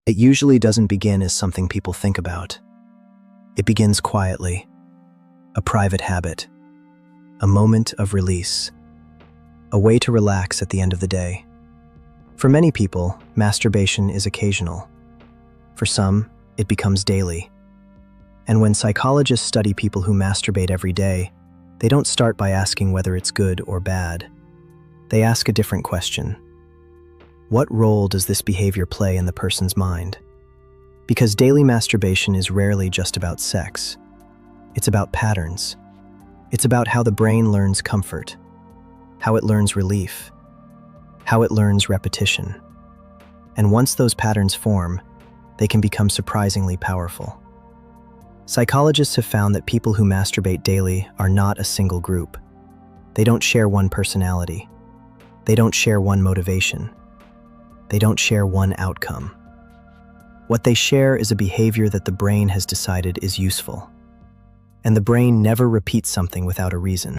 It usually doesn't begin as something people think about. It begins quietly, a private habit, a moment of release, a way to relax at the end of the day. For many people, masturbation is occasional. For some, it becomes daily. And when psychologists study people who masturbate every day, they don't start by asking whether it's good or bad. They ask a different question. What role does this behavior play in the person's mind? Because daily masturbation is rarely just about sex. It's about patterns. It's about how the brain learns comfort, how it learns relief, how it learns repetition. And once those patterns form, they can become surprisingly powerful. Psychologists have found that people who masturbate daily are not a single group. They don't share one personality. They don't share one motivation. They don't share one outcome. What they share is a behavior that the brain has decided is useful. And the brain never repeats something without a reason.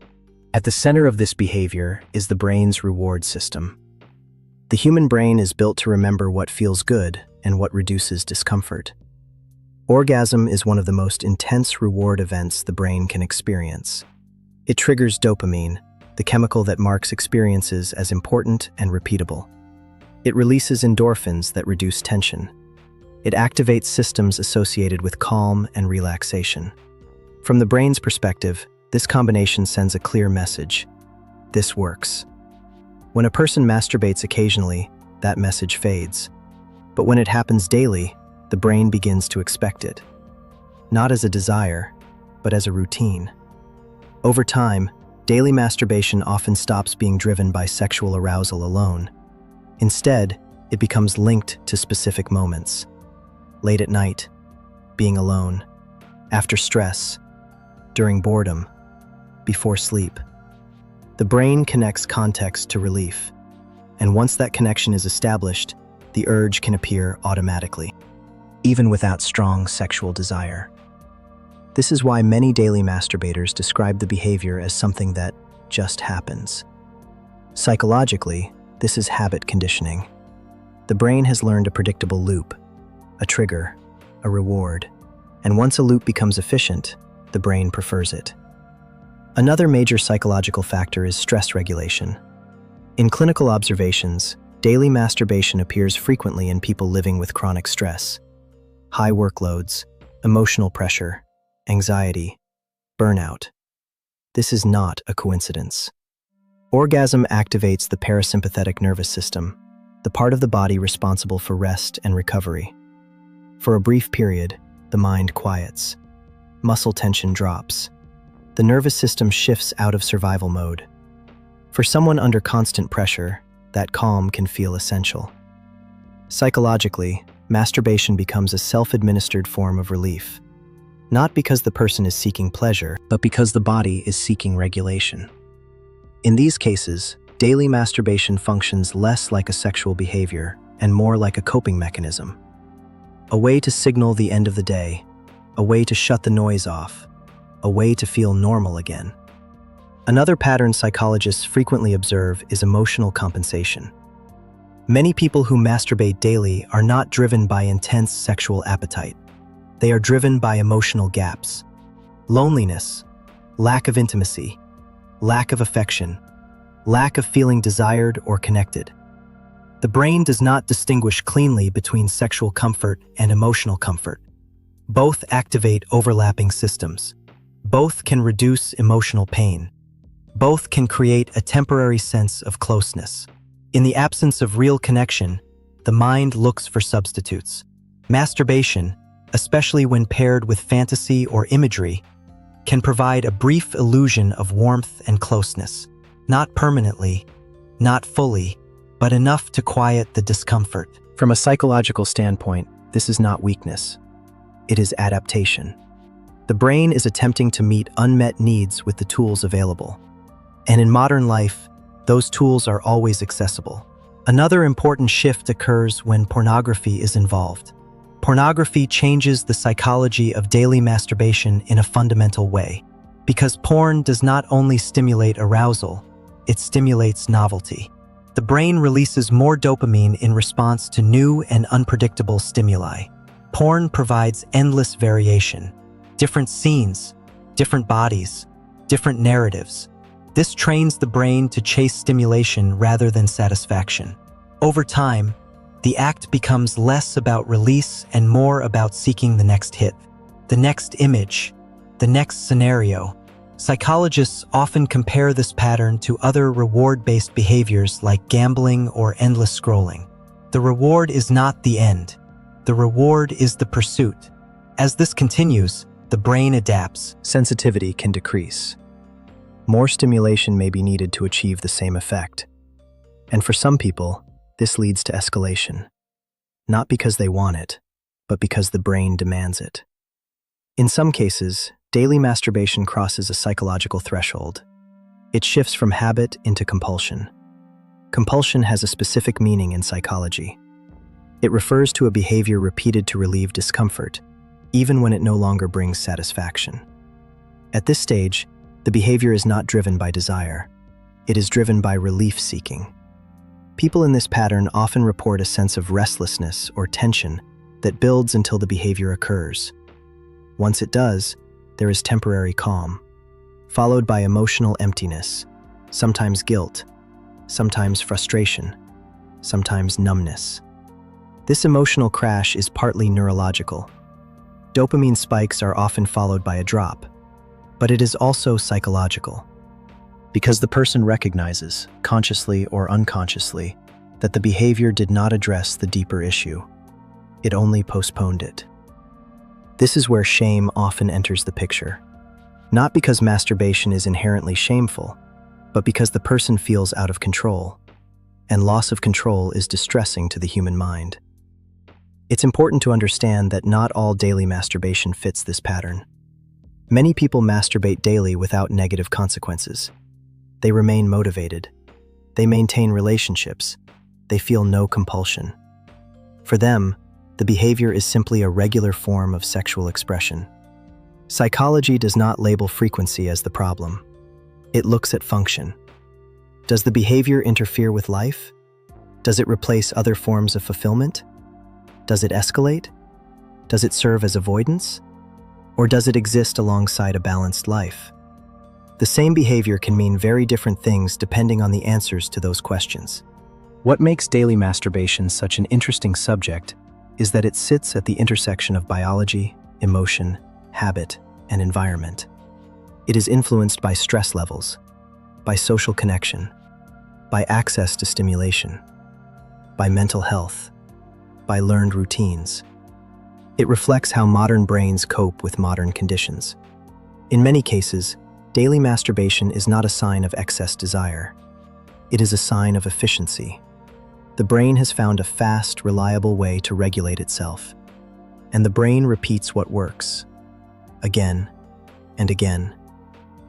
At the center of this behavior is the brain's reward system. The human brain is built to remember what feels good and what reduces discomfort. Orgasm is one of the most intense reward events the brain can experience. It triggers dopamine, the chemical that marks experiences as important and repeatable. It releases endorphins that reduce tension. It activates systems associated with calm and relaxation. From the brain's perspective, this combination sends a clear message. This works. When a person masturbates occasionally, that message fades. But when it happens daily, the brain begins to expect it. Not as a desire, but as a routine. Over time, daily masturbation often stops being driven by sexual arousal alone. Instead, it becomes linked to specific moments. Late at night, being alone, after stress, during boredom, before sleep. The brain connects context to relief, and once that connection is established, the urge can appear automatically, even without strong sexual desire. This is why many daily masturbators describe the behavior as something that just happens. Psychologically, this is habit conditioning. The brain has learned a predictable loop, a trigger, a reward, and once a loop becomes efficient, the brain prefers it. Another major psychological factor is stress regulation. In clinical observations, daily masturbation appears frequently in people living with chronic stress. High workloads, emotional pressure, anxiety, burnout. This is not a coincidence. Orgasm activates the parasympathetic nervous system, the part of the body responsible for rest and recovery. For a brief period, the mind quiets. Muscle tension drops. The nervous system shifts out of survival mode. For someone under constant pressure, that calm can feel essential. Psychologically, masturbation becomes a self-administered form of relief. Not because the person is seeking pleasure, but because the body is seeking regulation. In these cases, daily masturbation functions less like a sexual behavior and more like a coping mechanism. A way to signal the end of the day, a way to shut the noise off, a way to feel normal again. Another pattern psychologists frequently observe is emotional compensation. Many people who masturbate daily are not driven by intense sexual appetite. They are driven by emotional gaps, loneliness, lack of intimacy, lack of affection, lack of feeling desired or connected. The brain does not distinguish cleanly between sexual comfort and emotional comfort. Both activate overlapping systems. Both can reduce emotional pain. Both can create a temporary sense of closeness. In the absence of real connection, the mind looks for substitutes. Masturbation, especially when paired with fantasy or imagery, can provide a brief illusion of warmth and closeness. Not permanently, not fully, but enough to quiet the discomfort. From a psychological standpoint, this is not weakness. It is adaptation. The brain is attempting to meet unmet needs with the tools available. And in modern life, those tools are always accessible. Another important shift occurs when pornography is involved. Pornography changes the psychology of daily masturbation in a fundamental way, because porn does not only stimulate arousal, it stimulates novelty. The brain releases more dopamine in response to new and unpredictable stimuli. Porn provides endless variation, different scenes, different bodies, different narratives. This trains the brain to chase stimulation rather than satisfaction. Over time, the act becomes less about release and more about seeking the next hit, the next image, the next scenario. Psychologists often compare this pattern to other reward-based behaviors like gambling or endless scrolling. The reward is not the end. The reward is the pursuit. As this continues, the brain adapts. Sensitivity can decrease. More stimulation may be needed to achieve the same effect. And for some people, this leads to escalation. Not because they want it, but because the brain demands it. In some cases, daily masturbation crosses a psychological threshold. It shifts from habit into compulsion. Compulsion has a specific meaning in psychology. It refers to a behavior repeated to relieve discomfort, even when it no longer brings satisfaction. At this stage, the behavior is not driven by desire. It is driven by relief-seeking. People in this pattern often report a sense of restlessness or tension that builds until the behavior occurs. Once it does, there is temporary calm, followed by emotional emptiness, sometimes guilt, sometimes frustration, sometimes numbness. This emotional crash is partly neurological. Dopamine spikes are often followed by a drop, but it is also psychological, because the person recognizes, consciously or unconsciously, that the behavior did not address the deeper issue. It only postponed it. This is where shame often enters the picture. Not because masturbation is inherently shameful, but because the person feels out of control, and loss of control is distressing to the human mind. It's important to understand that not all daily masturbation fits this pattern. Many people masturbate daily without negative consequences. They remain motivated. They maintain relationships. They feel no compulsion. For them, the behavior is simply a regular form of sexual expression. Psychology does not label frequency as the problem. It looks at function. Does the behavior interfere with life? Does it replace other forms of fulfillment? Does it escalate? Does it serve as avoidance? Or does it exist alongside a balanced life? The same behavior can mean very different things depending on the answers to those questions. What makes daily masturbation such an interesting subject is that it sits at the intersection of biology, emotion, habit, and environment. It is influenced by stress levels, by social connection, by access to stimulation, by mental health, by learned routines. It reflects how modern brains cope with modern conditions. In many cases, daily masturbation is not a sign of excess desire. It is a sign of efficiency. The brain has found a fast, reliable way to regulate itself, and the brain repeats what works, again and again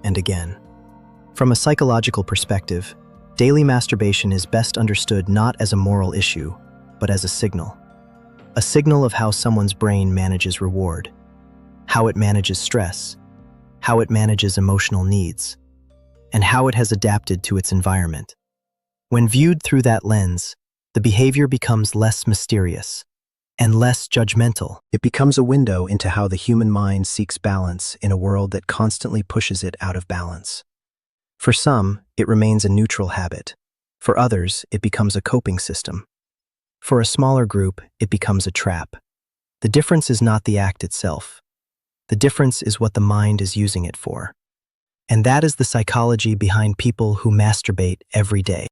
and again. From a psychological perspective, daily masturbation is best understood not as a moral issue, but as a signal of how someone's brain manages reward, how it manages stress, how it manages emotional needs, and how it has adapted to its environment. When viewed through that lens, the behavior becomes less mysterious and less judgmental. It becomes a window into how the human mind seeks balance in a world that constantly pushes it out of balance. For some, it remains a neutral habit. For others, it becomes a coping system. For a smaller group, it becomes a trap. The difference is not the act itself. The difference is what the mind is using it for. And that is the psychology behind people who masturbate every day.